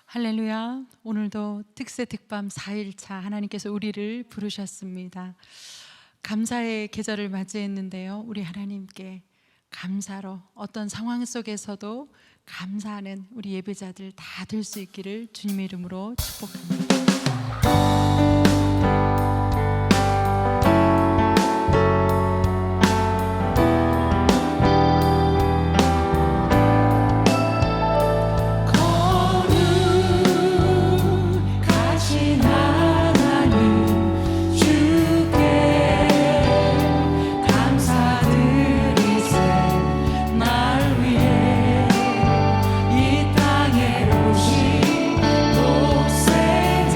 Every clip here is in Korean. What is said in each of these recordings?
할렐루야. 오늘도 특세 특밤 4일차 하나님께서 우리를 부르셨습니다. 감사의 계절을 맞이했는데요, 우리 하나님께 감사로 어떤 상황 속에서도 감사하는 우리 예배자들 다 될 수 있기를 주님의 이름으로 축복합니다. 이 땅에 오신 목세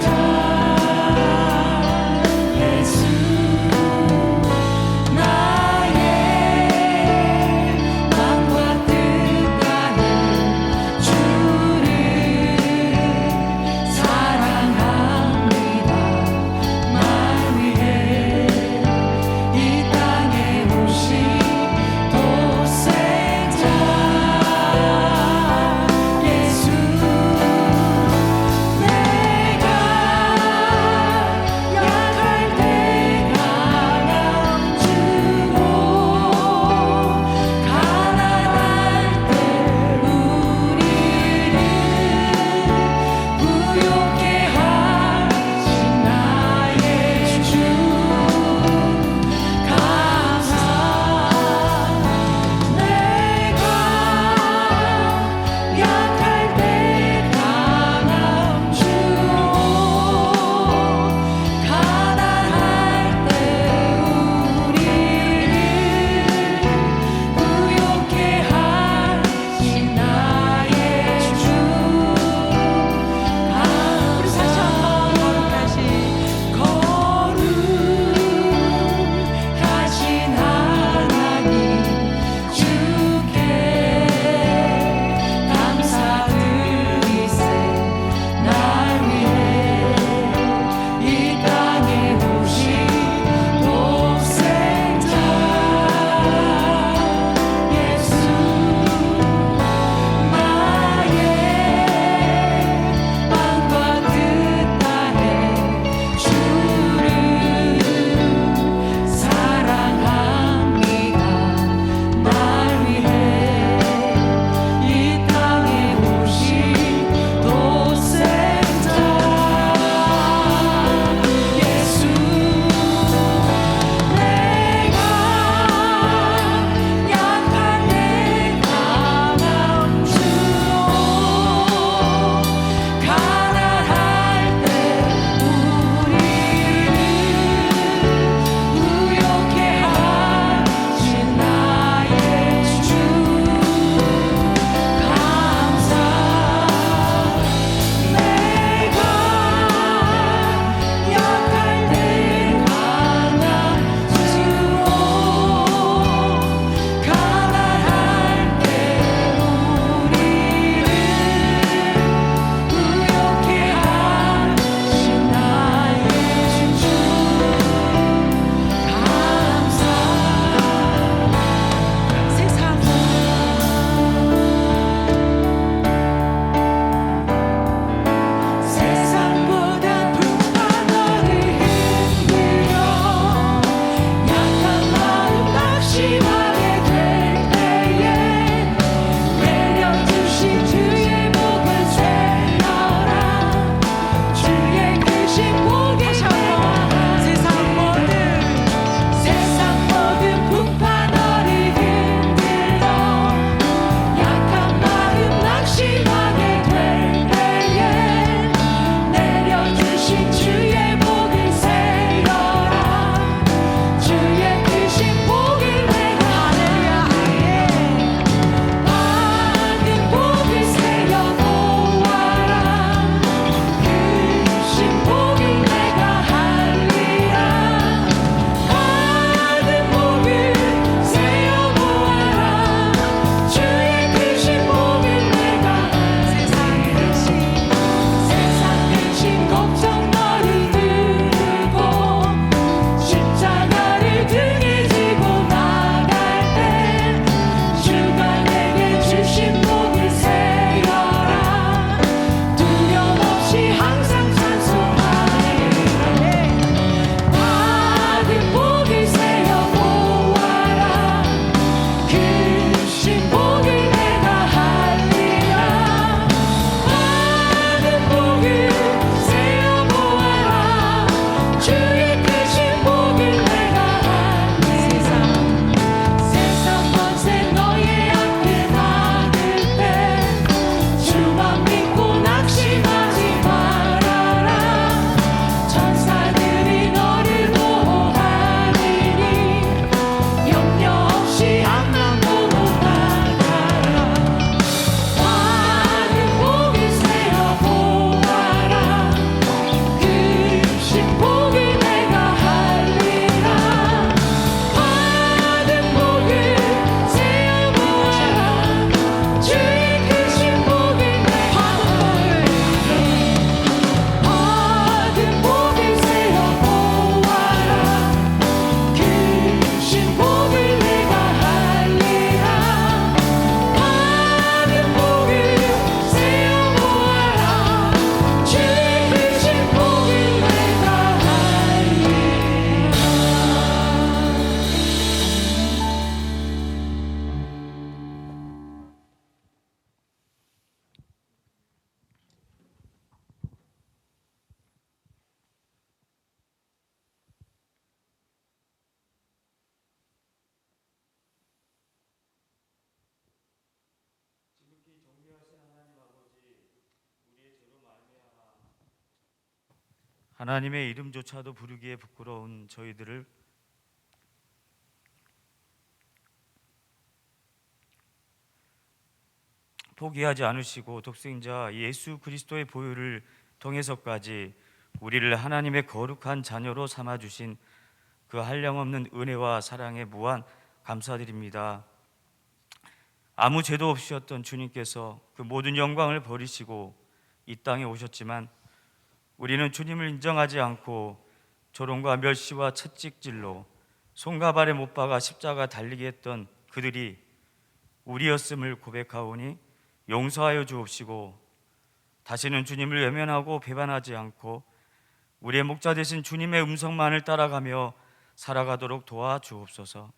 하나님의 이름조차도 부르기에 부끄러운 저희들을 포기하지 않으시고 독생자 예수 그리스도의 보혈을 통해서까지 우리를 하나님의 거룩한 자녀로 삼아주신 그 한량없는 은혜와 사랑에 무한 감사드립니다. 아무 죄도 없이였던 주님께서 그 모든 영광을 버리시고 이 땅에 오셨지만 우리는 주님을 인정하지 않고 조롱과 멸시와 채찍질로 손과 발에 못 박아 십자가 달리게 했던 그들이 우리였음을 고백하오니 용서하여 주옵시고 다시는 주님을 외면하고 배반하지 않고 우리의 목자 되신 주님의 음성만을 따라가며 살아가도록 도와주옵소서.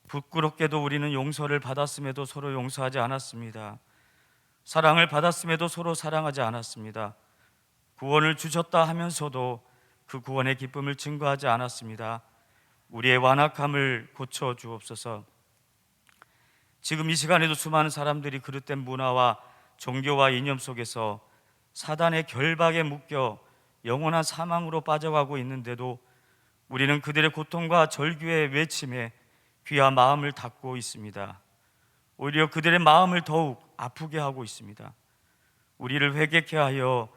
부끄럽게도 우리는 용서를 받았음에도 서로 용서하지 않았습니다. 사랑을 받았음에도 서로 사랑하지 않았습니다. 구원을 주셨다 하면서도 그 구원의 기쁨을 증거하지 않았습니다. 우리의 완악함을 고쳐 주옵소서. 지금 이 시간에도 수많은 사람들이 그릇된 문화와 종교와 이념 속에서 사단의 결박에 묶여 영원한 사망으로 빠져가고 있는데도 우리는 그들의 고통과 절규의 외침에 귀와 마음을 닫고 있습니다. 오히려 그들의 마음을 더욱 아프게 하고 있습니다. 우리를 회개케 하여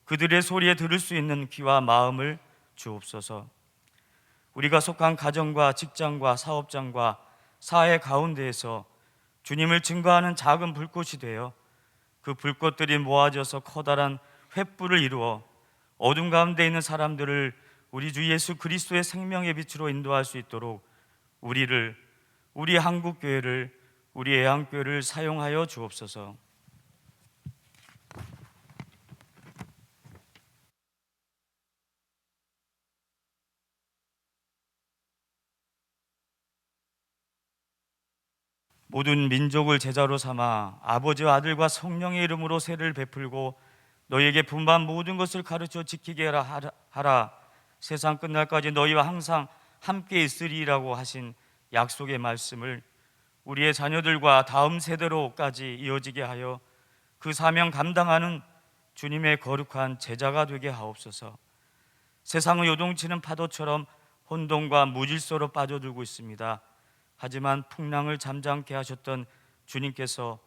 그들의 소리에 들을 수 있는 귀와 마음을 주옵소서. 우리가 속한 가정과 직장과 사업장과 사회 가운데에서 주님을 증거하는 작은 불꽃이 되어 그 불꽃들이 모아져서 커다란 횃불을 이루어 어둠 가운데 있는 사람들을 우리 주 예수 그리스도의 생명의 빛으로 인도할 수 있도록 우리를, 우리 한국교회를, 우리 애한교회를 사용하여 주옵소서. 모든 민족을 제자로 삼아 아버지와 아들과 성령의 이름으로 세를 베풀고 너희에게 분반 모든 것을 가르쳐 지키게 하라. 세상 끝날까지 너희와 항상 함께 있으리라고 하신 약속의 말씀을 우리의 자녀들과 다음 세대로까지 이어지게 하여 그 사명 감당하는 주님의 거룩한 제자가 되게 하옵소서. 세상은 요동치는 파도처럼 혼돈과 무질서로 빠져들고 있습니다. 하지만 풍랑을 잠잠케 하셨던 주님께서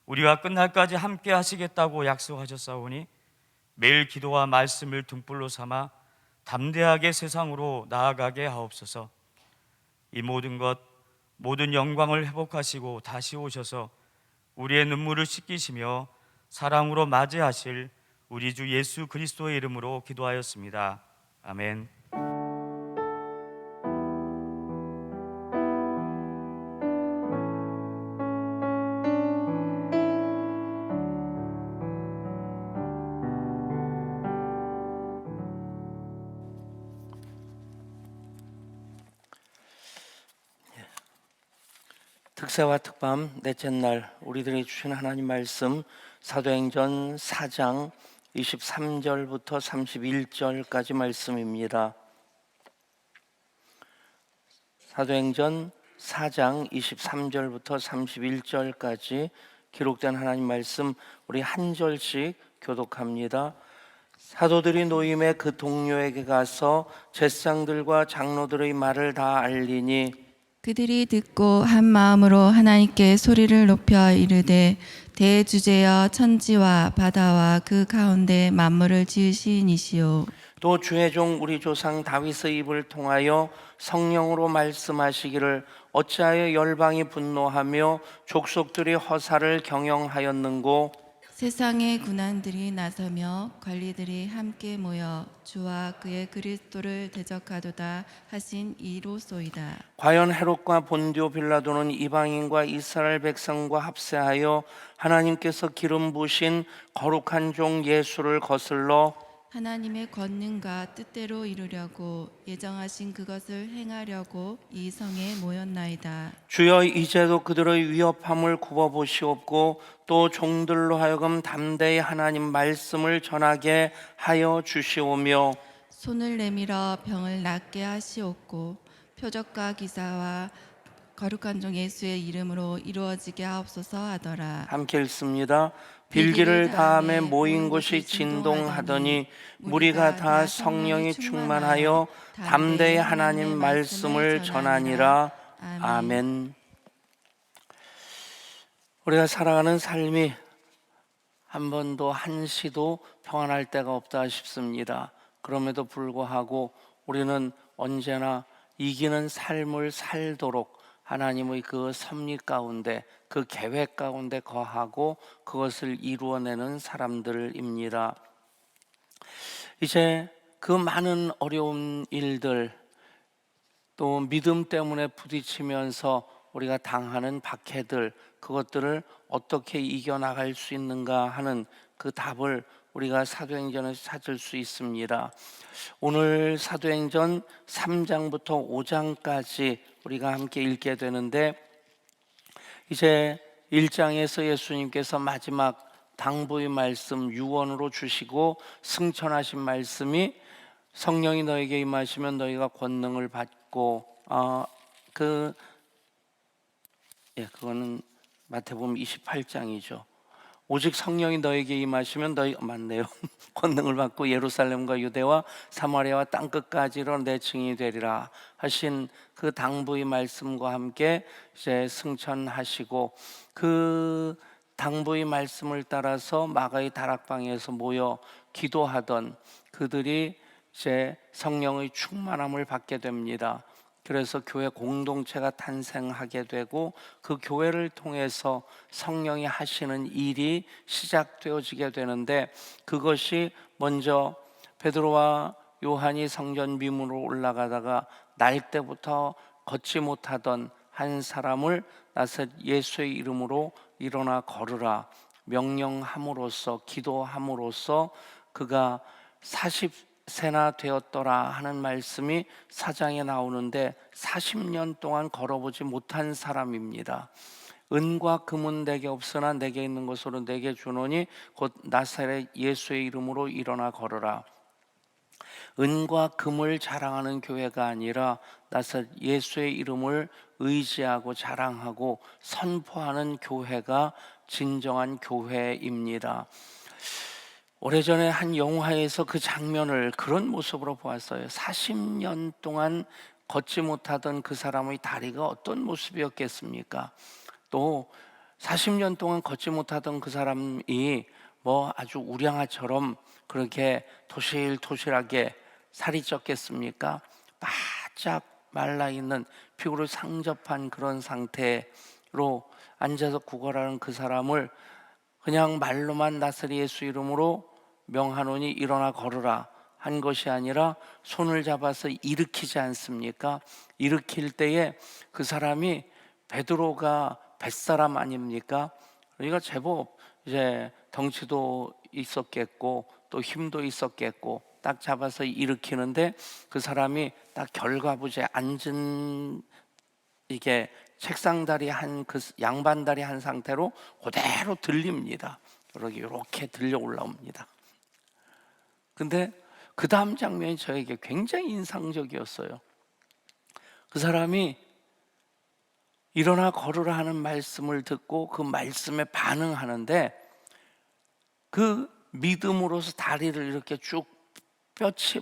우리와 끝날까지 함께 하시겠다고 약속하셨사오니 매일 기도와 말씀을 등불로 삼아 담대하게 세상으로 나아가게 하옵소서. 이 모든 것, 모든 영광을 회복하시고 다시 오셔서 우리의 눈물을 씻기시며 사랑으로 맞이하실 우리 주 예수 그리스도의 이름으로 기도하였습니다. 아멘. 특세와 특밤 넷째 날 우리들이 주신 하나님 말씀 사도행전 4장 23절부터 31절까지 말씀입니다. 사도행전 4장 23절부터 31절까지 기록된 하나님 말씀 우리 한 절씩 교독합니다. 사도들이 노임의 그 동료에게 가서 제사장들과 장로들의 말을 다 알리니 그들이 듣고 한 마음으로 하나님께 소리를 높여 이르되 대주제여 천지와 바다와 그 가운데 만물을 지으신 이시오. 또 주의 종 우리 조상 다윗의 입을 통하여 성령으로 말씀하시기를 어찌하여 열방이 분노하며 족속들이 허사를 경영하였는고 세상의 군왕들이 나서며 관리들이 함께 모여 주와 그의 그리스도를 대적하도다 하신 이로소이다. 과연 헤롯과 본디오 빌라도는 이방인과 이스라엘 백성과 합세하여 하나님께서 기름 부으신 거룩한 종 예수를 거슬러 하나님의 권능과 뜻대로 이루려고 예정하신 그것을 행하려고 이 성에 모였나이다. 주여 이제도 그들의 위협함을 굽어보시옵고 또 종들로 하여금 담대히 하나님 말씀을 전하게 하여 주시오며 손을 내밀어 병을 낫게 하시옵고 표적과 기사와 거룩한 종 예수의 이름으로 이루어지게 하옵소서 하더라. 함께 읽습니다. 빌기를 다음에 모인 곳이 진동하더니 무리가 다 성령이 충만하여 담대히 하나님 말씀을 전하니라. 아멘. 우리가 살아가는 삶이 한 번도 한시도 평안할 때가 없다 싶습니다. 그럼에도 불구하고 우리는 언제나 이기는 삶을 살도록 하나님의 그 섭리 가운데, 그 계획 가운데 거하고 그것을 이루어내는 사람들입니다. 이제 그 많은 어려운 일들, 또 믿음 때문에 부딪히면서 우리가 당하는 박해들, 그것들을 어떻게 이겨나갈 수 있는가 하는 그 답을 우리가 사도행전에서 찾을 수 있습니다. 오늘 사도행전 3장부터 5장까지 우리가 함께 읽게 되는데, 이제 1장에서 예수님께서 마지막 당부의 말씀 유언으로 주시고 승천하신 말씀이 성령이 너에게 임하시면 너희가 권능을 받고, 그거는 마태복음 28장이죠. 오직 성령이 너에게 임하시면 맞네요. 권능을 받고 예루살렘과 유대와 사마리아와 땅끝까지로 내 증인이 되리라 하신 그 당부의 말씀과 함께 이제 승천하시고, 그 당부의 말씀을 따라서 마가의 다락방에서 모여 기도하던 그들이 이제 성령의 충만함을 받게 됩니다. 그래서 교회 공동체가 탄생하게 되고, 그 교회를 통해서 성령이 하시는 일이 시작되어지게 되는데, 그것이 먼저 베드로와 요한이 성전 미문으로 올라가다가 날 때부터 걷지 못하던 한 사람을 나서 예수의 이름으로 일어나 걸으라 명령함으로써, 기도함으로써 그가 40세나 되었더라 하는 말씀이 4장에 나오는데, 40년 동안 걸어보지 못한 사람입니다. 은과 금은 내게 없으나 내게 있는 것으로 내게 주노니 곧 나사렛 예수의 이름으로 일어나 걸으라. 은과 금을 자랑하는 교회가 아니라 나사렛 예수의 이름을 의지하고 자랑하고 선포하는 교회가 진정한 교회입니다. 오래전에 한 영화에서 그 장면을 그런 모습으로 보았어요. 40년 동안 걷지 못하던 그 사람의 다리가 어떤 모습이었겠습니까? 또 40년 동안 걷지 못하던 그 사람이 뭐 아주 우량아처럼 그렇게 토실토실하게 살이 쪘겠습니까? 바짝 말라있는 피부를 상접한 그런 상태로 앉아서 구걸하는 그 사람을 그냥 말로만 나사렛 예수 이름으로 명하노니 일어나 걸으라 한 것이 아니라 손을 잡아서 일으키지 않습니까? 일으킬 때에 그 사람이 베드로가 뱃사람 아닙니까? 그러니까 제법 이제 덩치도 있었겠고 또 힘도 있었겠고, 딱 잡아서 일으키는데 그 사람이 딱 결과부지에 앉은 이게 책상다리 한 그 양반다리 한 상태로 그대로 들립니다. 이렇게 들려 올라옵니다. 근데 그 다음 장면이 저에게 굉장히 인상적이었어요. 그 사람이 일어나 걸으라 하는 말씀을 듣고 그 말씀에 반응하는데, 그 믿음으로서 다리를 이렇게 쭉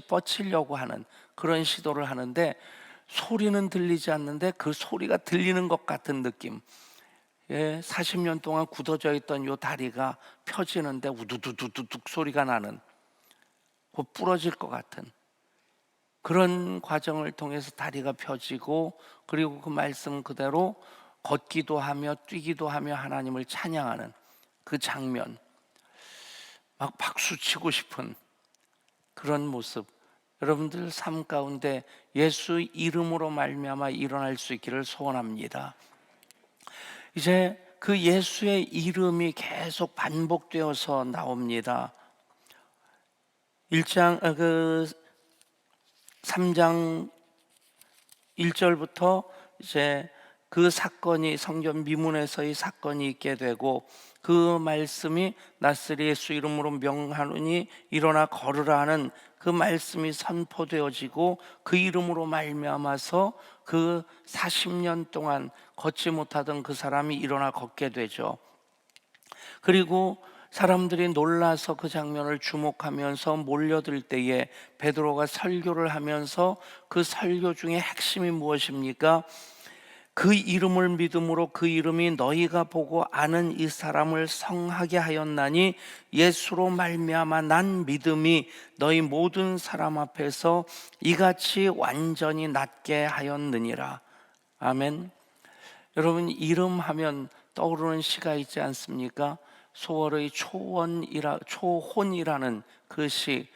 뻗치려고 하는 그런 시도를 하는데, 소리는 들리지 않는데 그 소리가 들리는 것 같은 느낌. 40년 동안 굳어져 있던 요 다리가 펴지는데 우두두두둑 소리가 나는, 곧 부러질 것 같은 그런 과정을 통해서 다리가 펴지고, 그리고 그 말씀 그대로 걷기도 하며 뛰기도 하며 하나님을 찬양하는 그 장면, 막 박수치고 싶은 그런 모습, 여러분들 삶 가운데 예수 이름으로 말미암아 일어날 수 있기를 소원합니다. 이제 그 예수의 이름이 계속 반복되어서 나옵니다. 3장 1절부터 이제 그 사건이 성전 미문에서의 사건이 있게 되고, 그 말씀이 나스리 예수 이름으로 명하노니 일어나 걸으라 하는 그 말씀이 선포되어지고 그 이름으로 말미암아서 그 40년 동안 걷지 못하던 그 사람이 일어나 걷게 되죠. 그리고 사람들이 놀라서 그 장면을 주목하면서 몰려들 때에 베드로가 설교를 하면서 그 설교 중에 핵심이 무엇입니까? 그 이름을 믿음으로 그 이름이 너희가 보고 아는 이 사람을 성하게 하였나니 예수로 말미암아 난 믿음이 너희 모든 사람 앞에서 이같이 완전히 낫게 하였느니라. 아멘. 여러분, 이름 하면 떠오르는 시가 있지 않습니까? 소월의 초혼이라는 그 시,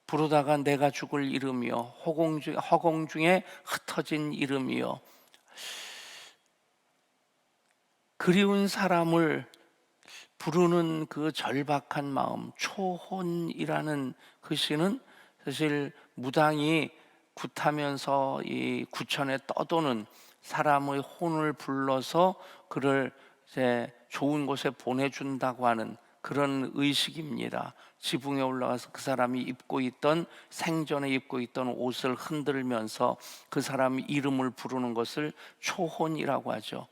부르다가 내가 죽을 이름이요 허공 중에 흩어진 이름이요. 그리운 사람을 부르는 그 절박한 마음, 초혼이라는 그 시는 사실 무당이 굿하면서 이 구천에 떠도는 사람의 혼을 불러서 그를 이제 좋은 곳에 보내준다고 하는 그런 의식입니다. 지붕에 올라가서 그 사람이 입고 있던, 생전에 입고 있던 옷을 흔들면서 그 사람 이름을 부르는 것을 초혼이라고 하죠.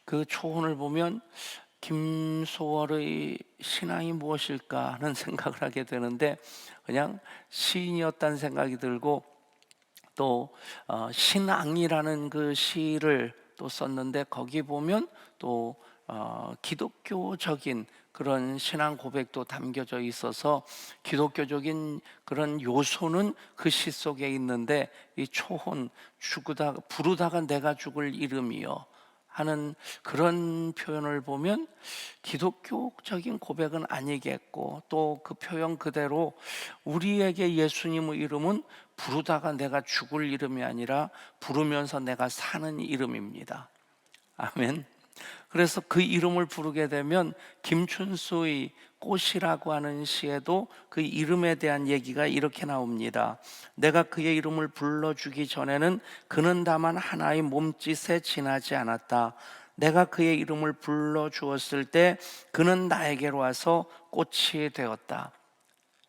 그 초혼을 보면 김소월의 신앙이 무엇일까 하는 생각을 하게 되는데, 그냥 시인이었다는 생각이 들고, 또 신앙이라는 그 시를 또 썼는데 거기 보면 또 기독교적인 그런 신앙 고백도 담겨져 있어서 기독교적인 그런 요소는 그 시 속에 있는데, 이 초혼, 부르다가 내가 죽을 이름이요 하는 그런 표현을 보면 기독교적인 고백은 아니겠고, 또 그 표현 그대로 우리에게 예수님의 이름은 부르다가 내가 죽을 이름이 아니라 부르면서 내가 사는 이름입니다. 아멘. 그래서 그 이름을 부르게 되면 김춘수의 꽃이라고 하는 시에도 그 이름에 대한 얘기가 이렇게 나옵니다. 내가 그의 이름을 불러주기 전에는 그는 다만 하나의 몸짓에 지나지 않았다. 내가 그의 이름을 불러주었을 때 그는 나에게로 와서 꽃이 되었다.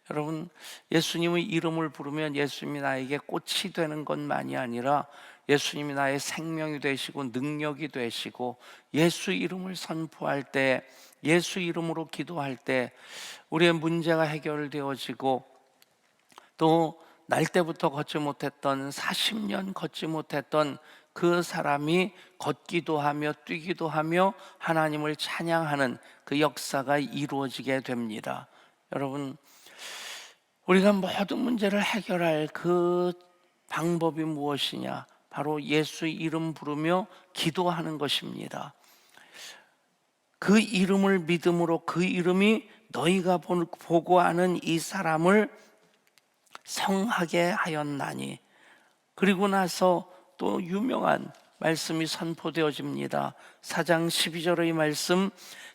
여러분, 예수님의 이름을 부르면 예수님이 나에게 꽃이 되는 것만이 아니라 예수님이 나의 생명이 되시고 능력이 되시고, 예수 이름을 선포할 때, 예수 이름으로 기도할 때 우리의 문제가 해결되어지고, 또 날 때부터 걷지 못했던 40년 걷지 못했던 그 사람이 걷기도 하며 뛰기도 하며 하나님을 찬양하는 그 역사가 이루어지게 됩니다. 여러분, 우리가 모든 문제를 해결할 그 방법이 무엇이냐? 바로 예수 이름 부르며 기도하는 것입니다. 그 이름을 믿음으로 그 이름이 너희가 보고 아는 이 사람을 성하게 하였나니. 그리고 나서 또 유명한 말씀이 선포되어집니다. 4장 12절의 말씀,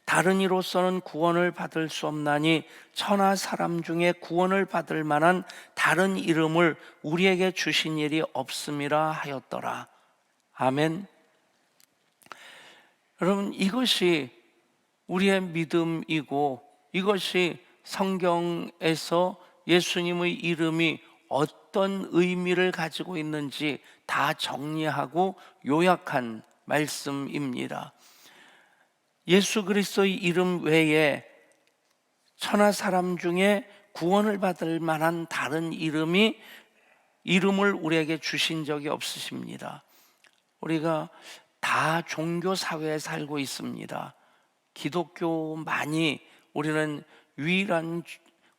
다른 이로서는 구원을 받을 수 없나니 천하 사람 중에 구원을 받을 만한 다른 이름을 우리에게 주신 일이 없음이라 하였더라. 아멘. 여러분, 이것이 우리의 믿음이고, 이것이 성경에서 예수님의 이름이 어떤 의미를 가지고 있는지 다 정리하고 요약한 말씀입니다. 예수 그리스도의 이름 외에 천하 사람 중에 구원을 받을 만한 다른 이름을 우리에게 주신 적이 없으십니다. 우리가 다 종교 사회에 살고 있습니다. 기독교만이 우리는 유일한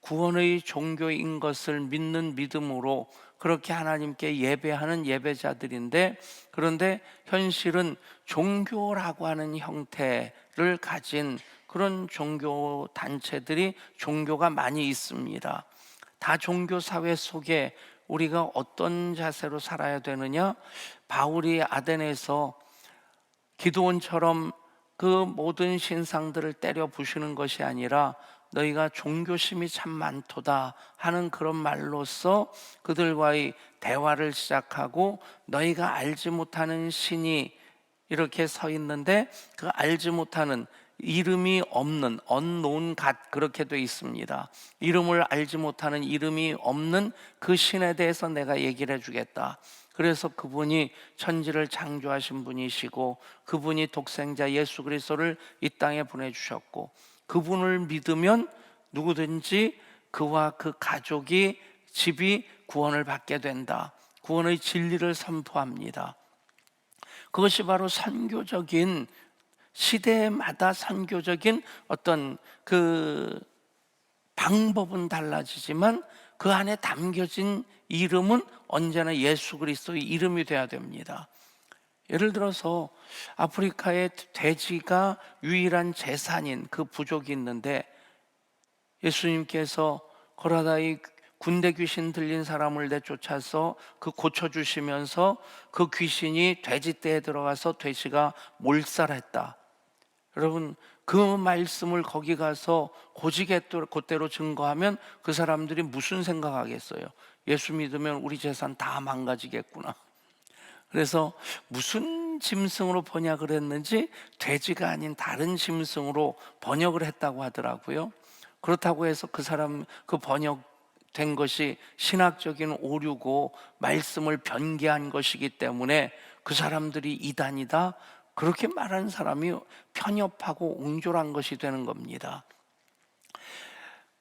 구원의 종교인 것을 믿는 믿음으로 그렇게 하나님께 예배하는 예배자들인데, 그런데 현실은 종교라고 하는 형태를 가진 그런 종교 단체들이, 종교가 많이 있습니다. 다 종교 사회 속에 우리가 어떤 자세로 살아야 되느냐? 바울이 아덴에서 기드온처럼 그 모든 신상들을 때려 부수는 것이 아니라 너희가 종교심이 참 많도다 하는 그런 말로써 그들과의 대화를 시작하고, 너희가 알지 못하는 신이 이렇게 서 있는데 그 알지 못하는 이름이 없는 unknown God 그렇게 돼 있습니다. 이름을 알지 못하는, 이름이 없는 그 신에 대해서 내가 얘기를 해주겠다. 그래서 그분이 천지를 창조하신 분이시고 그분이 독생자 예수 그리스도를 이 땅에 보내주셨고 그분을 믿으면 누구든지 그와 그 가족이 집이 구원을 받게 된다. 구원의 진리를 선포합니다. 그것이 바로 선교적인, 시대마다 선교적인 어떤 그 방법은 달라지지만 그 안에 담겨진 이름은 언제나 예수 그리스도의 이름이 돼야 됩니다. 예를 들어서 아프리카에 돼지가 유일한 재산인 그 부족이 있는데 예수님께서 걸어다 이 군대 귀신 들린 사람을 내쫓아서 그 고쳐주시면서 그 귀신이 돼지떼에 들어가서 돼지가 몰살했다. 여러분, 그 말씀을 거기 가서 고지게 그대로 증거하면 그 사람들이 무슨 생각하겠어요? 예수 믿으면 우리 재산 다 망가지겠구나. 그래서 무슨 짐승으로 번역을 했는지 돼지가 아닌 다른 짐승으로 번역을 했다고 하더라고요. 그렇다고 해서 그 사람 그 번역된 것이 신학적인 오류고 말씀을 변개한 것이기 때문에 그 사람들이 이단이다 그렇게 말하는 사람이 편협하고 옹졸한 것이 되는 겁니다.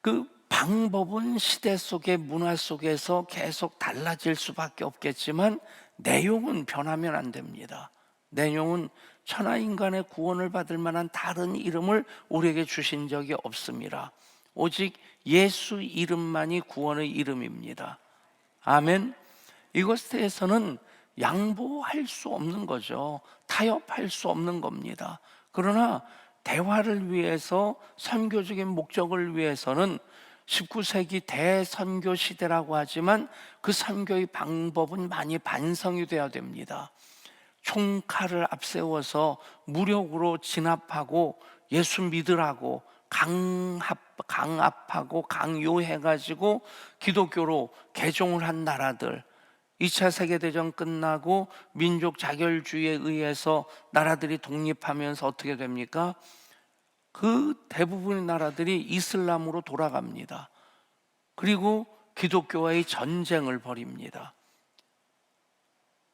그 방법은 시대 속의 문화 속에서 계속 달라질 수밖에 없겠지만 내용은 변하면 안 됩니다. 내용은 천하인간의 구원을 받을 만한 다른 이름을 우리에게 주신 적이 없습니다. 오직 예수 이름만이 구원의 이름입니다. 아멘. 이것에 대해서는 양보할 수 없는 거죠. 타협할 수 없는 겁니다. 그러나 대화를 위해서, 선교적인 목적을 위해서는 19세기 대선교 시대라고 하지만 그 선교의 방법은 많이 반성이 돼야 됩니다. 총칼을 앞세워서 무력으로 진압하고 예수 믿으라고 강압하고 강요해가지고 기독교로 개종을 한 나라들, 2차 세계대전 끝나고 민족 자결주의에 의해서 나라들이 독립하면서 어떻게 됩니까? 그 대부분의 나라들이 이슬람으로 돌아갑니다. 그리고 기독교와의 전쟁을 벌입니다.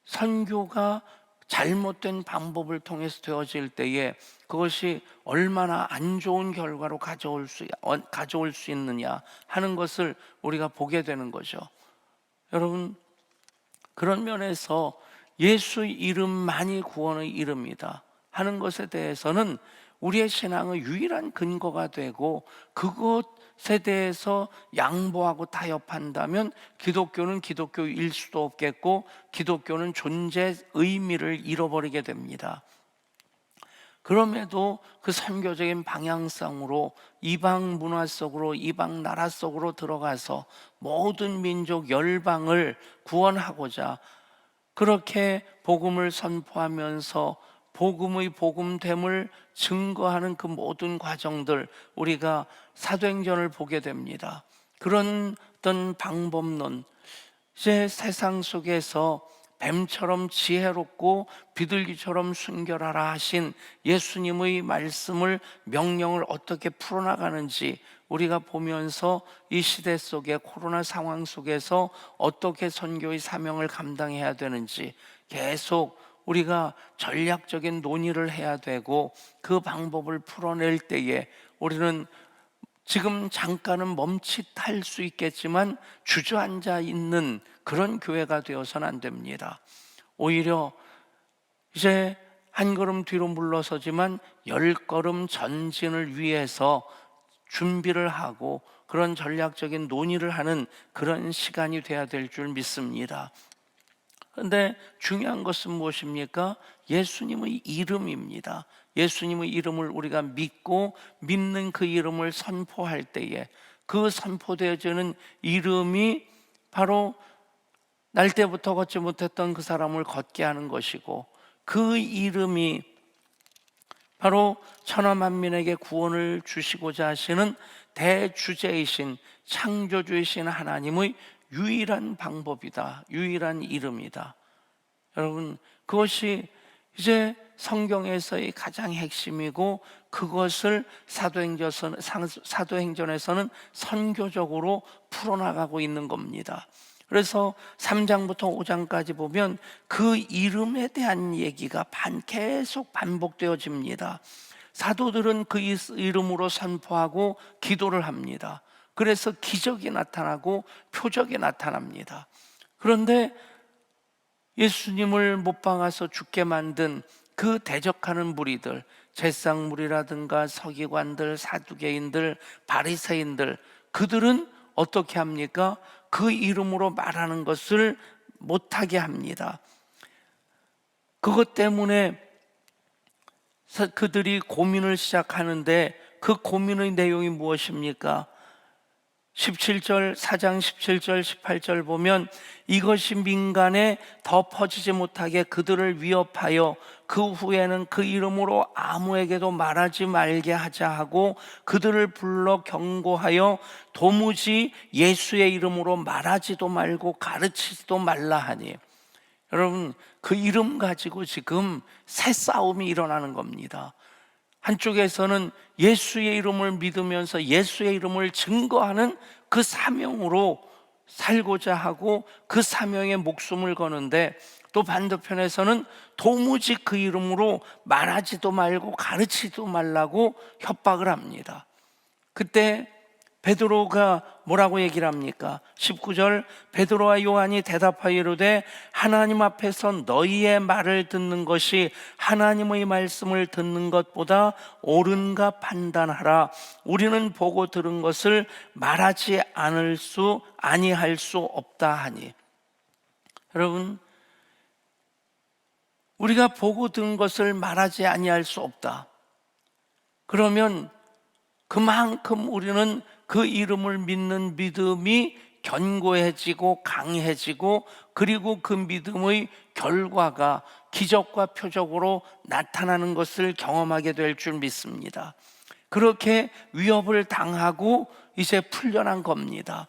선교가 잘못된 방법을 통해서 되어질 때에 그것이 얼마나 안 좋은 결과로 가져올 수 있느냐 하는 것을 우리가 보게 되는 거죠. 여러분, 그런 면에서 예수 이름만이 구원의 이름이다 하는 것에 대해서는 우리의 신앙의 유일한 근거가 되고 그것에 대해서 양보하고 타협한다면 기독교는 기독교일 수도 없겠고 기독교는 존재 의미를 잃어버리게 됩니다. 그럼에도 그 선교적인 방향성으로 이방 문화 속으로, 이방 나라 속으로 들어가서 모든 민족 열방을 구원하고자 그렇게 복음을 선포하면서 복음의 복음됨을 증거하는 그 모든 과정들, 우리가 사도행전을 보게 됩니다. 그런 어떤 방법론, 이제 세상 속에서 뱀처럼 지혜롭고 비둘기처럼 순결하라 하신 예수님의 말씀을, 명령을 어떻게 풀어나가는지 우리가 보면서 이 시대 속에, 코로나 상황 속에서 어떻게 선교의 사명을 감당해야 되는지 계속 우리가 전략적인 논의를 해야 되고 그 방법을 풀어낼 때에 우리는 지금 잠깐은 멈칫할 수 있겠지만 주저앉아 있는 그런 교회가 되어서는 안 됩니다. 오히려 이제 한 걸음 뒤로 물러서지만 10걸음 전진을 위해서 준비를 하고 그런 전략적인 논의를 하는 그런 시간이 돼야 될 줄 믿습니다. 그런데 중요한 것은 무엇입니까? 예수님의 이름입니다. 예수님의 이름을 우리가 믿고 믿는 그 이름을 선포할 때에 그 선포되어지는 이름이 바로 날 때부터 걷지 못했던 그 사람을 걷게 하는 것이고 그 이름이 바로 천하 만민에게 구원을 주시고자 하시는 대주제이신 창조주이신 하나님의 유일한 방법이다. 유일한 이름이다. 여러분, 그것이 이제 성경에서의 가장 핵심이고, 그것을 사도행전에서는 선교적으로 풀어나가고 있는 겁니다. 그래서 3장부터 5장까지 보면 그 이름에 대한 얘기가 계속 반복되어집니다. 사도들은 그 이름으로 선포하고 기도를 합니다. 그래서 기적이 나타나고 표적이 나타납니다. 그런데 예수님을 못 박아서 죽게 만든 그 대적하는 무리들, 제사장무리라든가 서기관들, 사두개인들, 바리새인들, 그들은 어떻게 합니까? 그 이름으로 말하는 것을 못하게 합니다. 그것 때문에 그들이 고민을 시작하는데, 그 고민의 내용이 무엇입니까? 17절, 4장 17절, 18절 보면 이것이 민간에 더 퍼지지 못하게 그들을 위협하여 그 후에는 그 이름으로 아무에게도 말하지 말게 하자 하고 그들을 불러 경고하여 도무지 예수의 이름으로 말하지도 말고 가르치지도 말라 하니. 여러분, 그 이름 가지고 지금 새 싸움이 일어나는 겁니다. 한쪽에서는 예수의 이름을 믿으면서 예수의 이름을 증거하는 그 사명으로 살고자 하고 그 사명에 목숨을 거는데, 또 반대편에서는 도무지 그 이름으로 말하지도 말고 가르치지도 말라고 협박을 합니다. 그때 베드로가 뭐라고 얘기를 합니까? 19절, 베드로와 요한이 대답하여 이르되 하나님 앞에서 너희의 말을 듣는 것이 하나님의 말씀을 듣는 것보다 옳은가 판단하라. 우리는 보고 들은 것을 말하지 아니할 수 없다 하니. 여러분, 우리가 보고 들은 것을 말하지 아니할 수 없다. 그러면 그만큼 우리는 그 이름을 믿는 믿음이 견고해지고 강해지고, 그리고 그 믿음의 결과가 기적과 표적으로 나타나는 것을 경험하게 될 줄 믿습니다. 그렇게 위협을 당하고 이제 풀려난 겁니다.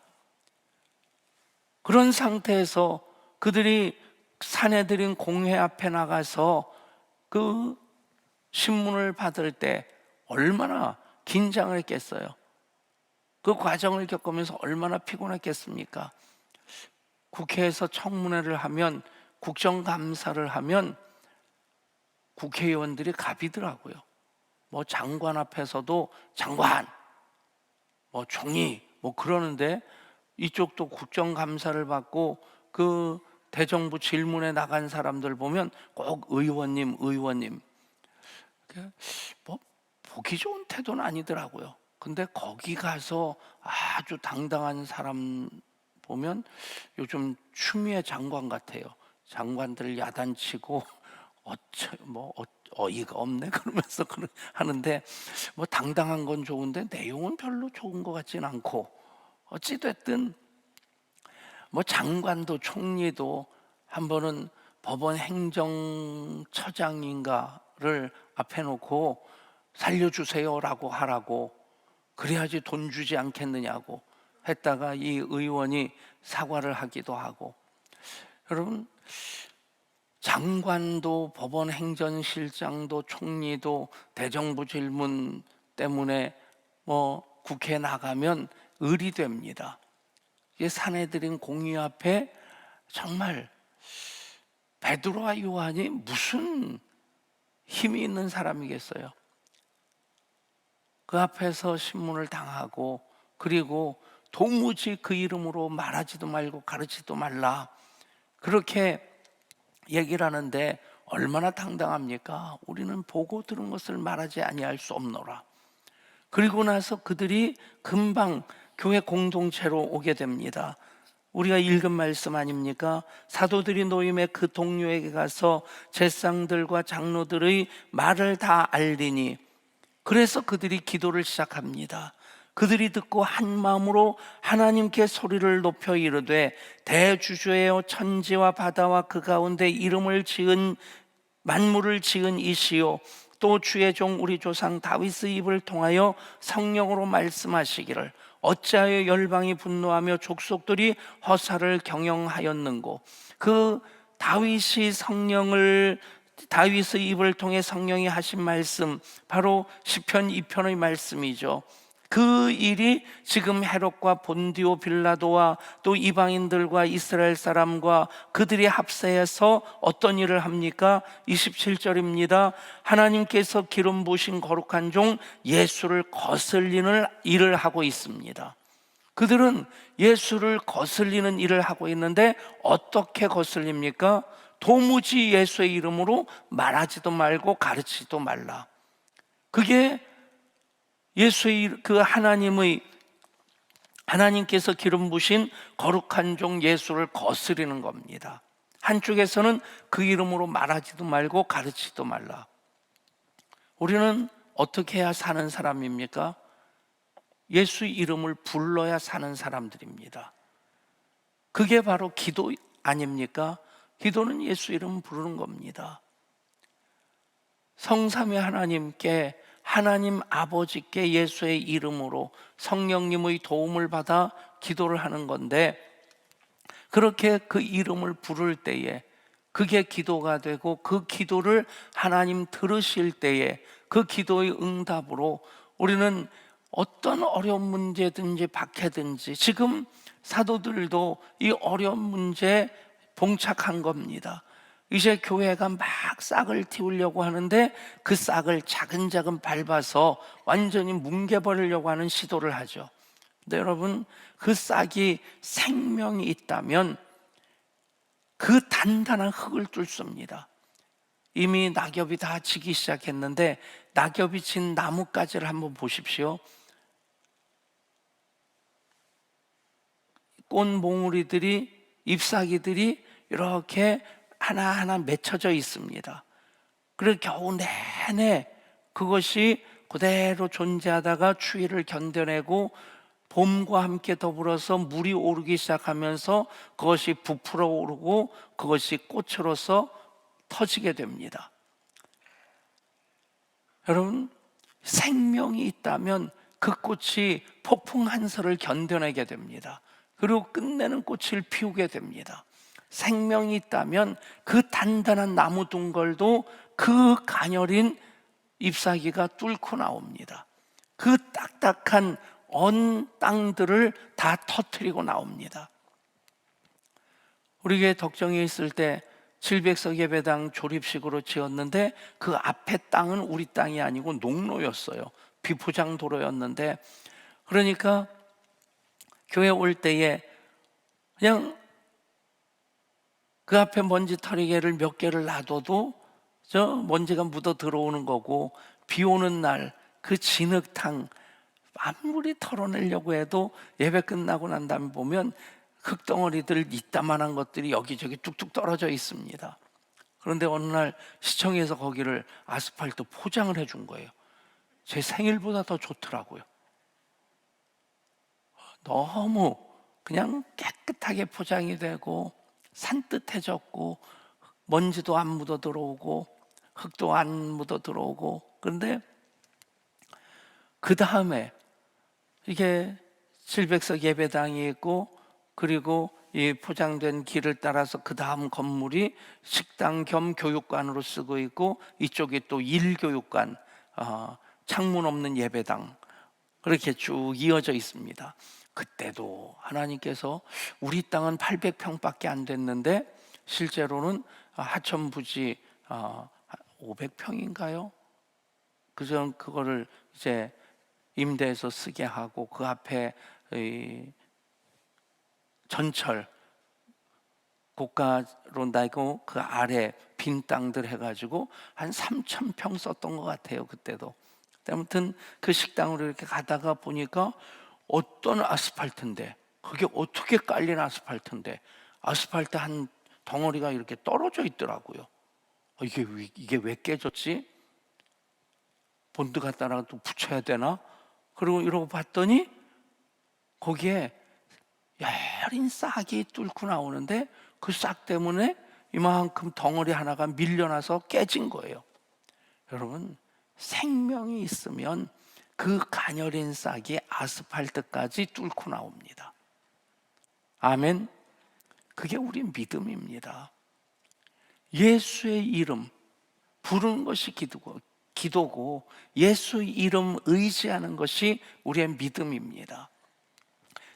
그런 상태에서 그들이 사내들인 공회 앞에 나가서 그 신문을 받을 때 얼마나 긴장을 했겠어요. 그 과정을 겪으면서 얼마나 피곤했겠습니까? 국회에서 청문회를 하면, 국정감사를 하면 국회의원들이 갑이더라고요. 뭐 장관 앞에서도 장관, 뭐 총리, 뭐 그러는데 이쪽도 국정감사를 받고 그 대정부 질문에 나간 사람들 보면 꼭 의원님 뭐 보기 좋은 태도는 아니더라고요. 근데 거기 가서 아주 당당한 사람 보면 요즘 추미애 장관 같아요. 장관들 야단치고 어이가 없네 그러면서 하는데, 뭐 당당한 건 좋은데 내용은 별로 좋은 것 같진 않고, 어찌됐든 뭐 장관도 총리도 한 번은 법원 행정처장인가를 앞에 놓고 살려주세요라고 하라고, 그래야지 돈 주지 않겠느냐고 했다가 이 의원이 사과를 하기도 하고. 여러분, 장관도 법원 행정실장도 총리도 대정부 질문 때문에 뭐 국회에 나가면 을이 됩니다. 이 사내들인 공의 앞에 정말 베드로와 요한이 무슨 힘이 있는 사람이겠어요? 그 앞에서 신문을 당하고, 그리고 도무지 그 이름으로 말하지도 말고 가르치지도 말라, 그렇게 얘기를 하는데 얼마나 당당합니까? 우리는 보고 들은 것을 말하지 아니할 수 없노라. 그리고 나서 그들이 금방 교회 공동체로 오게 됩니다. 우리가 읽은 말씀 아닙니까? 사도들이 노임의 그 동료에게 가서 제사장들과 장로들의 말을 다 알리니, 그래서 그들이 기도를 시작합니다. 그들이 듣고 한 마음으로 하나님께 소리를 높여 이르되 대주주여 천지와 바다와 그 가운데 이름을 지은 만물을 지은 이시요 또 주의 종 우리 조상 다윗의 입을 통하여 성령으로 말씀하시기를 어찌하여 열방이 분노하며 족속들이 허사를 경영하였는고. 그 다윗이 성령을 다윗의 입을 통해 성령이 하신 말씀, 바로 시편 2편의 말씀이죠. 그 일이 지금 헤롯과 본디오 빌라도와 또 이방인들과 이스라엘 사람과 그들이 합세해서 어떤 일을 합니까? 27절입니다. 하나님께서 기름 부으신 거룩한 종 예수를 거슬리는 일을 하고 있습니다. 그들은 예수를 거슬리는 일을 하고 있는데 어떻게 거슬립니까? 도무지 예수의 이름으로 말하지도 말고 가르치지도 말라. 그게 예수의 그 하나님께서 기름 부으신 거룩한 종 예수를 거스리는 겁니다. 한쪽에서는 그 이름으로 말하지도 말고 가르치지도 말라. 우리는 어떻게 해야 사는 사람입니까? 예수 이름을 불러야 사는 사람들입니다. 그게 바로 기도 아닙니까? 기도는 예수 이름 부르는 겁니다. 성삼위 하나님께, 하나님 아버지께 예수의 이름으로 성령님의 도움을 받아 기도를 하는 건데, 그렇게 그 이름을 부를 때에 그게 기도가 되고, 그 기도를 하나님 들으실 때에 그 기도의 응답으로 우리는 어떤 어려운 문제든지 박해든지, 지금 사도들도 이 어려운 문제에 봉착한 겁니다. 이제 교회가 막 싹을 틔우려고 하는데 그 싹을 차근차근 밟아서 완전히 뭉개버리려고 하는 시도를 하죠. 근데 여러분, 그 싹이 생명이 있다면 그 단단한 흙을 뚫습니다. 이미 낙엽이 다 지기 시작했는데 낙엽이 진 나뭇가지를 한번 보십시오. 꽃몽우리들이, 잎사귀들이 이렇게 하나하나 맺혀져 있습니다. 그래서 겨우 내내 그것이 그대로 존재하다가 추위를 견뎌내고 봄과 함께 더불어서 물이 오르기 시작하면서 그것이 부풀어 오르고 그것이 꽃으로서 터지게 됩니다. 여러분, 생명이 있다면 그 꽃이 폭풍 한설을 견뎌내게 됩니다. 그리고 끝내는 꽃을 피우게 됩니다. 생명이 있다면 그 단단한 나무 둥걸도 그 가녀린 잎사귀가 뚫고 나옵니다. 그 딱딱한 언 땅들을 다 터뜨리고 나옵니다. 우리 교회 덕정에 있을 때 700석 예배당 조립식으로 지었는데 그 앞에 땅은 우리 땅이 아니고 농로였어요. 비포장 도로였는데, 그러니까 교회 올 때에 그냥 그 앞에 먼지 털이개를 몇 개를 놔둬도 저 먼지가 묻어 들어오는 거고, 비 오는 날 그 진흙탕 아무리 털어내려고 해도 예배 끝나고 난 다음에 보면 흙덩어리들 이따만한 것들이 여기저기 뚝뚝 떨어져 있습니다. 그런데 어느 날 시청에서 거기를 아스팔트 포장을 해준 거예요. 제 생일보다 더 좋더라고요. 너무 그냥 깨끗하게 포장이 되고 산뜻해졌고 먼지도 안 묻어 들어오고 흙도 안 묻어 들어오고. 그런데 그 다음에 이게 700석 예배당이 있고, 그리고 이 포장된 길을 따라서 그 다음 건물이 식당 겸 교육관으로 쓰고 있고, 이쪽이 또 일교육관, 창문 없는 예배당, 그렇게 쭉 이어져 있습니다. 그때도 하나님께서 우리 땅은 800평밖에 안 됐는데 실제로는 하천 부지 500평인가요? 그거를 이제 임대해서 쓰게 하고, 그 앞에 전철 고가로 나고 그 아래 빈 땅들 해가지고 한 3,000평 썼던 것 같아요. 그때도. 아무튼 그 식당으로 이렇게 가다가 보니까 어떤 아스팔트인데, 그게 어떻게 깔린 아스팔트인데 아스팔트 한 덩어리가 이렇게 떨어져 있더라고요. 이게 왜 깨졌지? 본드 갖다가 또 붙여야 되나? 그리고 이러고 봤더니 거기에 여린 싹이 뚫고 나오는데 그 싹 때문에 이만큼 덩어리 하나가 밀려나서 깨진 거예요. 여러분, 생명이 있으면 그 가녀린 싹이 아스팔트까지 뚫고 나옵니다. 아멘. 그게 우리 믿음입니다. 예수의 이름, 부르는 것이 기도고 예수 이름 의지하는 것이 우리의 믿음입니다.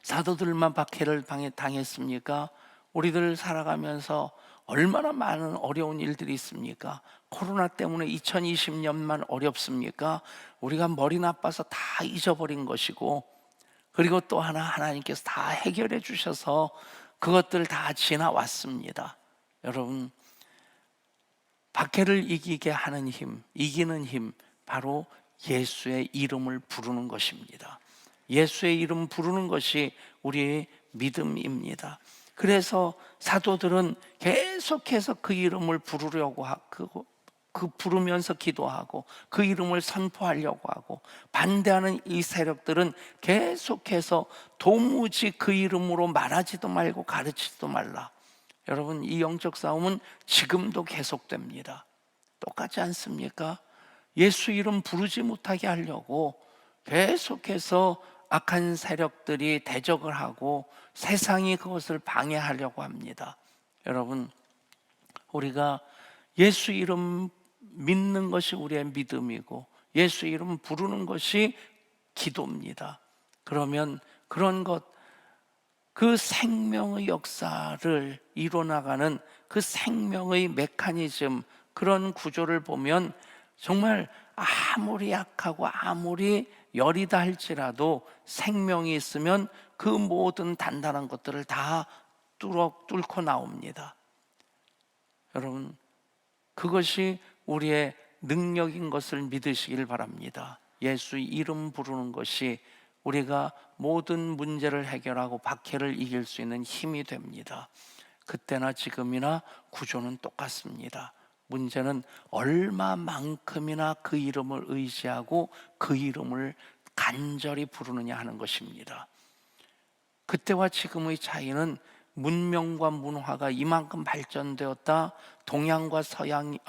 사도들만 박해를 당했습니까? 우리들 살아가면서 얼마나 많은 어려운 일들이 있습니까? 코로나 때문에 2020년만 어렵습니까? 우리가 머리 나빠서 다 잊어버린 것이고, 그리고 또 하나님께서 다 해결해 주셔서 그것들 다 지나왔습니다. 여러분, 박해를 이기게 하는 힘, 이기는 힘, 바로 예수의 이름을 부르는 것입니다. 예수의 이름 부르는 것이 우리의 믿음입니다. 그래서 사도들은 계속해서 그 이름을 부르려고 하고, 부르면서 기도하고 그 이름을 선포하려고 하고, 반대하는 이 세력들은 계속해서 도무지 그 이름으로 말하지도 말고 가르치지도 말라. 여러분, 이 영적 싸움은 지금도 계속됩니다. 똑같지 않습니까? 예수 이름 부르지 못하게 하려고 계속해서 악한 세력들이 대적을 하고 세상이 그것을 방해하려고 합니다. 여러분, 우리가 예수 이름 믿는 것이 우리의 믿음이고 예수 이름 부르는 것이 기도입니다. 그러면 그런 것, 그 생명의 역사를 이뤄나가는 그 생명의 메커니즘, 그런 구조를 보면 정말 아무리 약하고 아무리 여리다 할지라도 생명이 있으면 그 모든 단단한 것들을 다 뚫고 나옵니다. 여러분, 그것이 우리의 능력인 것을 믿으시길 바랍니다. 예수 이름 부르는 것이 우리가 모든 문제를 해결하고 박해를 이길 수 있는 힘이 됩니다. 그때나 지금이나 구조는 똑같습니다. 문제는 얼마만큼이나 그 이름을 의지하고 그 이름을 간절히 부르느냐 하는 것입니다. 그때와 지금의 차이는 문명과 문화가 이만큼 발전되었다, 동양과 서양이,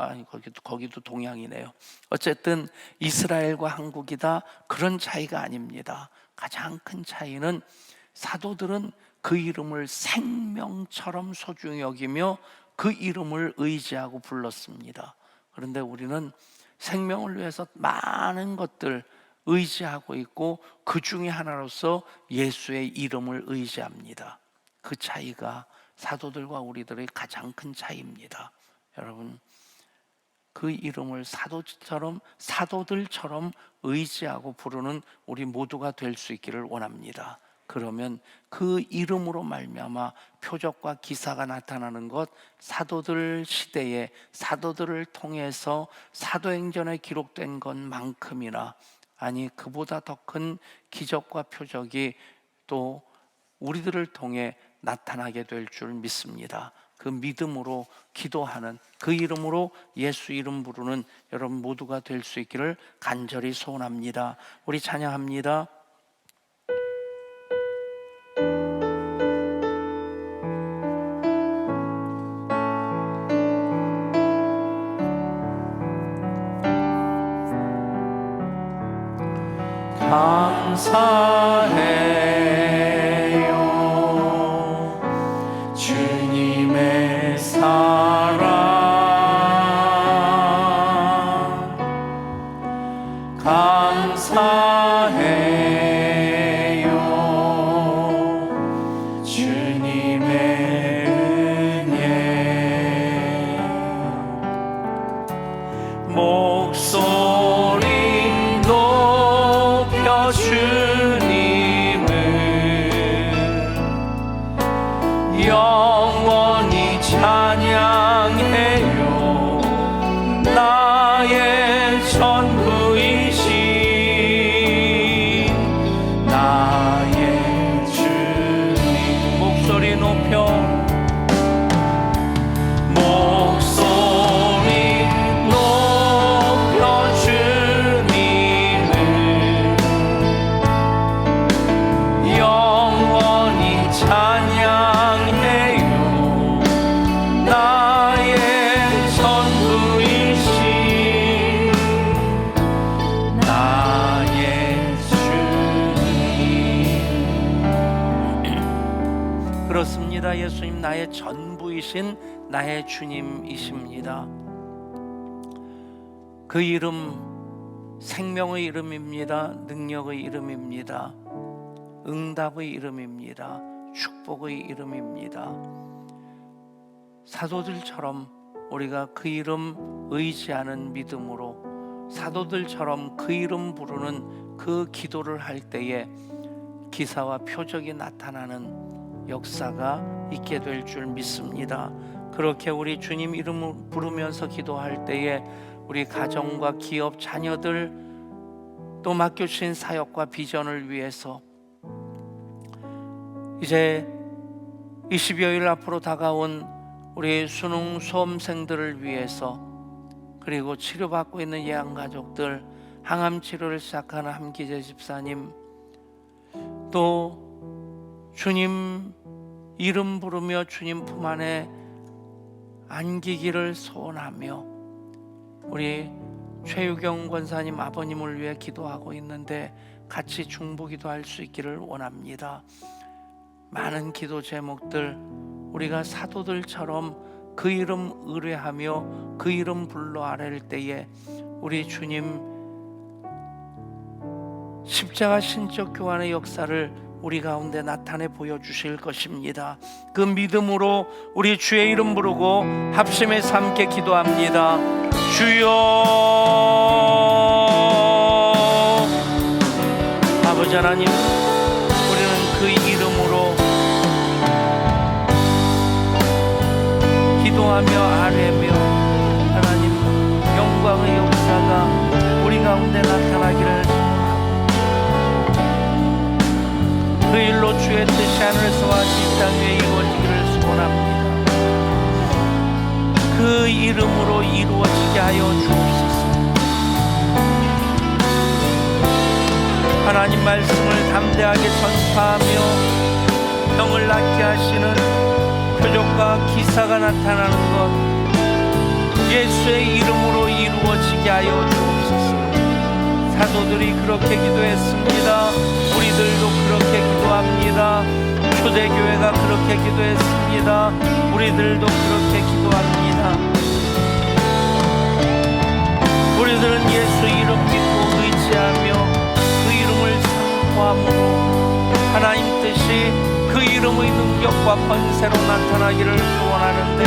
거기도 동양이네요. 어쨌든 이스라엘과 한국이다, 그런 차이가 아닙니다. 가장 큰 차이는 사도들은 그 이름을 생명처럼 소중히 여기며 그 이름을 의지하고 불렀습니다. 그런데 우리는 생명을 위해서 많은 것들 의지하고 있고 그 중에 하나로서 예수의 이름을 의지합니다. 그 차이가 사도들과 우리들의 가장 큰 차이입니다. 여러분, 그 이름을 사도들처럼 의지하고 부르는 우리 모두가 될 수 있기를 원합니다. 그러면 그 이름으로 말미암아 표적과 기사가 나타나는 것, 사도들 시대에 사도들을 통해서 사도행전에 기록된 것만큼이나, 아니 그보다 더 큰 기적과 표적이 또 우리들을 통해 나타나게 될 줄 믿습니다. 그 믿음으로 기도하는, 그 이름으로 예수 이름 부르는 여러분 모두가 될 수 있기를 간절히 소원합니다. 우리 찬양합니다. 감사해요 주님의 사랑, 감사해요 주님의 은혜. 목소리 높여 주님을 영원히 찬양해요. 나의 전부이신 나의 주님. 목소리 높여, 목소리 높여 주님을 영원히 찬양해요. 나의 전부이신 나의 주님. 그렇습니다. 예수님 나의 전부이신 나의 주님이십니다. 그 이름 생명의 이름입니다. 능력의 이름입니다. 응답의 이름입니다. 축복의 이름입니다. 사도들처럼 우리가 그 이름 의지하는 믿음으로 사도들처럼 그 이름 부르는 그 기도를 할 때에 기사와 표적이 나타나는 역사가 있게 될 줄 믿습니다. 그렇게 우리 주님 이름을 부르면서 기도할 때에 우리 가정과 기업, 자녀들 또 맡겨주신 사역과 비전을 위해서 이제 20여일 앞으로 다가온 우리 수능 수험생들을 위해서, 그리고 치료받고 있는 예양가족들, 항암 치료를 시작하는 함기재 집사님, 또 주님 이름 부르며 주님 품 안에 안기기를 소원하며 우리 최유경 권사님 아버님을 위해 기도하고 있는데 같이 중보기도할 수 있기를 원합니다. 많은 기도 제목들, 우리가 사도들처럼 그 이름 의뢰하며 그 이름 불러 아랠 때에 우리 주님 십자가 신적 교환의 역사를 우리 가운데 나타내 보여주실 것입니다. 그 믿음으로 우리 주의 이름 부르고 합심해서 함께 기도합니다. 주여, 아버지 하나님, 우리는 그 이름으로 기도하며 아뢰며 하나님 영광의 역사가 우리 가운데 나타나기를 소원하고 그 일로 주의 뜻이 하늘에서와 이 땅 위에 이루어지기를 소원합니다. 그 이름으로 이루어지게 하여 주옵소서. 하나님 말씀을 담대하게 전파하며 병을 낫게 하시는 표적과 기사가 나타나는 것 예수의 이름으로 이루어지게 하여 주옵소서. 사도들이 그렇게 기도했습니다. 우리들도 그렇게 기도합니다. 초대교회가 그렇게 기도했습니다. 우리들도 그렇게 기도합니다. 우리들은 예수 이름 믿고 의지하며 그 이름을 선포함으로 하나님 뜻이 그 이름의 능력과 권세로 나타나기를 소원하는데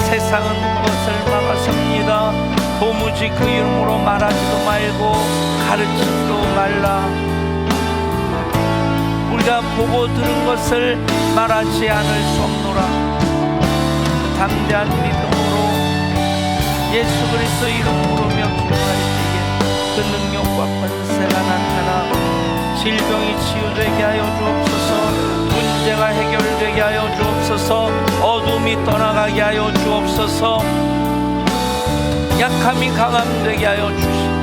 세상은 그것을 막아섭니다. 도무지 그 이름으로 말하지도 말고 가르치지도 말라. 우리가 보고 들은 것을 말하지 않을 수 없노라. 담대한 믿음으로 예수 그리스도 이름 부르며 기도할 때에 그 능력과 권세가 나타나 질병이 치유되게 하여 주옵소서. 문제가 해결되게 하여 주옵소서. 어둠이 떠나가게 하여 주옵소서. 약함이 강함되게 하여 주시고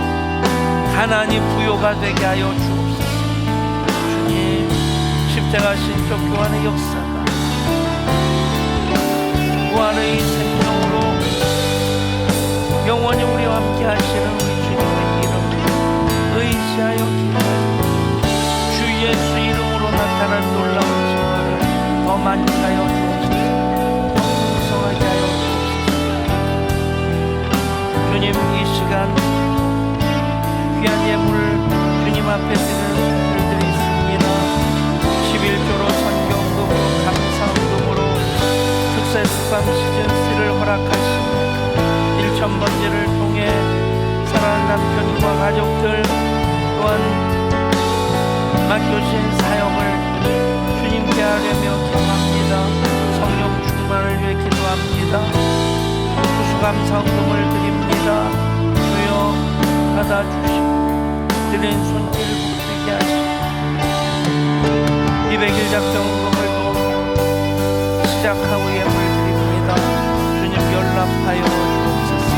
가난이 부요가 되게 하여 주옵소서. 주님, 십자가 신적 교환의 역사가 구원의 생명으로 영원히 우리와 함께 하시는 우리 주님의 이름을 의지하여 기도하며 주 예수 이름으로 나타난 놀라운 증거를 더 많이 하여 주옵소서. 풍성하게 하여 주옵소서. 주님, 이 시간 귀한 예물 주님 앞에 드리는 분들이 있습니다. 11조로 선경금으로 감사금으로 특세 특방 시즌 3를 허락하시며 1,000번째를 통해 사랑하는 남편과 가족들 또한 맡겨진 사역을 주님께 하려며 기도합니다. 성령 충만을 위해 기도합니다. 수감사금을 드립니다. 주여 받아주시고 드린 손길 붙들게 하시고 200일 작정금을 또 시작하고 예물 드립니다. 주님 연락하여 주옵소서.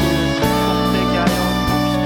복되게 하여 주옵소서.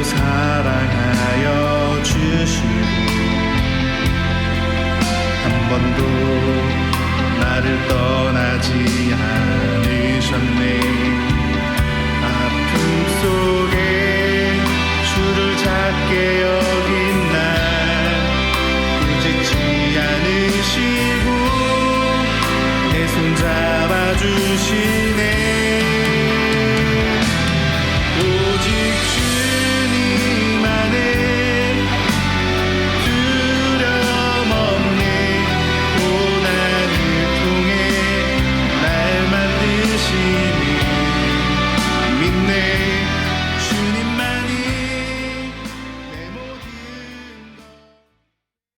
사랑하여 주시고 한 번도 나를 떠나지 않으셨네.